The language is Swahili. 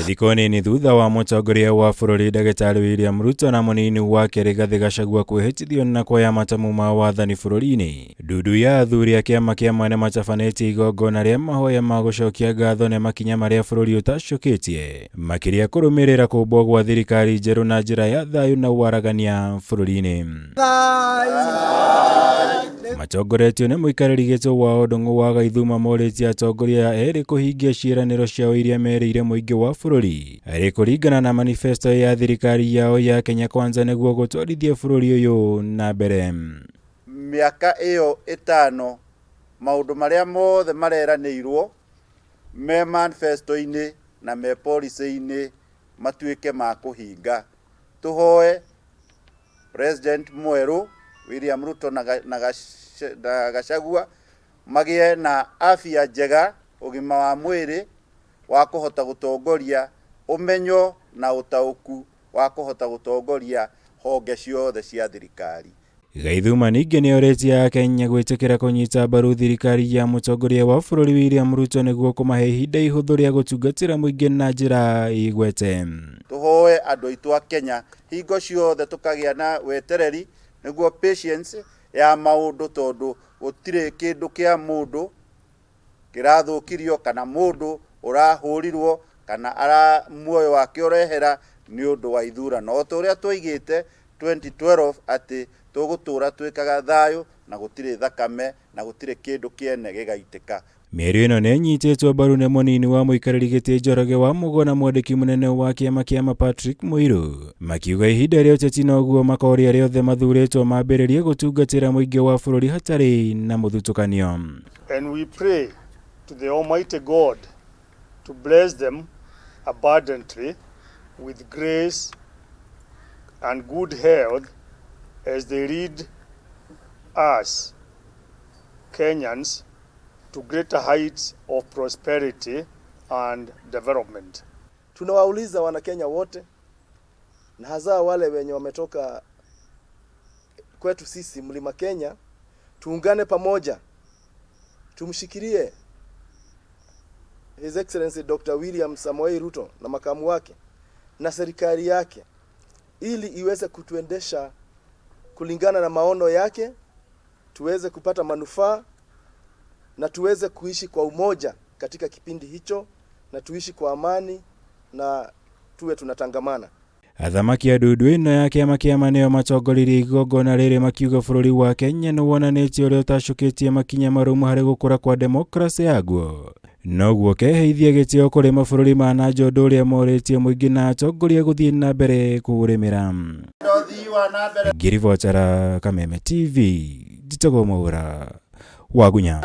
Thikoni ni thutha wa mũtongoria wa bũrũri Ndagĩtarĩ William Ruto na mũnini wake Rigathi Gachagua kwĩhĩtithio na kuoya matamu ma wathani bũrũri-ini. Ndundu ya Athuri a Kiama kia Mwene matabanĩtie igongona rĩa mahoya ma gucokia ngatho na makinya marĩa bũrũri ũtacũkĩtie, makĩria kũrũmĩrĩra kũmbwo gwa thirikari njerũ na njira ya thayu na waragania bũrũri-ini. Matongoretio nĩ mũikarĩri gĩtĩ wa ũndũng'ũ wa Gaithuma morĩtie atongoria erĩ kuhingia ciiraniro ciao iria merĩire mũingĩ wa bũrũri arĩ kũringana na manifesto ya thirikari yao ya Kenya Kwanza nĩguo gũtwarithia bũrũri ũyũ na mbere. Mĩaka ĩyo ĩtano maũndũ marĩa mothe mareranĩirwo me manifesto-inĩ na me policy-inĩ matuĩke ma kũhinga. Tũhoe President mwerũ William Ruto na Gachagua magĩe na afya njega, ũgima wa mwĩrĩ wa kũhota gũtongoria, ũmenyo na ũtaũku wa kũhota gũtongoria honge ciothe cia thirikari. Gaithuma ningĩ nĩorĩtie akenya gwĩtĩkĩra kũnyita mbaru thirikari ya mũtongoria wa bũrũri William Ruto nĩguo kũmahe ihinda ihũthũ rĩa gũtungatĩra mũingĩ na njĩra igwete. Tũhoe andũ aitũ a Kenya hingo ciothe tũkagĩa na wetereri nĩguo patience ya maũndũ, tondũ gũtirĩ kĩndũ kĩa mũndũ kĩrathũkirio kana mũndũ ũrahũrirwo kana muoyo wake ũrehera nĩ ũndũ wa ithurano. O ũrĩa tũigĩte 2012 atĩ tũgũtũra twĩkaga thayu na gũtirĩ thakame na gũtirĩ kĩndũ kĩene gĩgaitĩka. Mĩario ĩno nĩnyitĩtwo mbaru nĩ mũnini wa mũikarĩri gĩtĩ Njoroge wa Mũgona mwandĩki mũnene wa Kiama Patrick Mũirũ, makiuga ihinda rĩa ũteti noguo makoria rĩothe mathurĩtwo mambĩrĩrie gũtungatĩra mũingĩ wa bũrũri hatarĩ na mũthutũkanio. And we pray to the Almighty God to bless them abundantly with grace and good health as they lead us Kenyans to greater heights of prosperity and development. Tunawauliza Wanakenya wote na hasa wale wenye wametoka kwetu sisi Mlima Kenya, tuungane pamoja, tumshikilie His Excellency Dr. William Samoei Ruto na makamu wake na serikali yake ili iweze kutuendesha kulingana na maono yake, tuweze kupata manufaa na tuweze kuishi kwa umoja katika kipindi hicho, na tuishi kwa amani na tuwe tunatangamana. Athamaki ndundu ĩno ya Kiama nĩo matongoririe igongona rĩrĩ makiuga bũrũri wa Kenya nĩwonanĩtie ũrĩa ũtacũkĩtie makinya marũmu harĩ gũkũra kwa demokrasi yaguo. Noguo keheithia gĩtĩo kũrĩ mabũrũri ma nanja ũndũ ũrĩa morĩtie mũingĩ na atongoria gũthiĩ na mbere kũrĩmĩra. Ngiribotara Kameme TV, njitagwo Mwaura wa Gunya.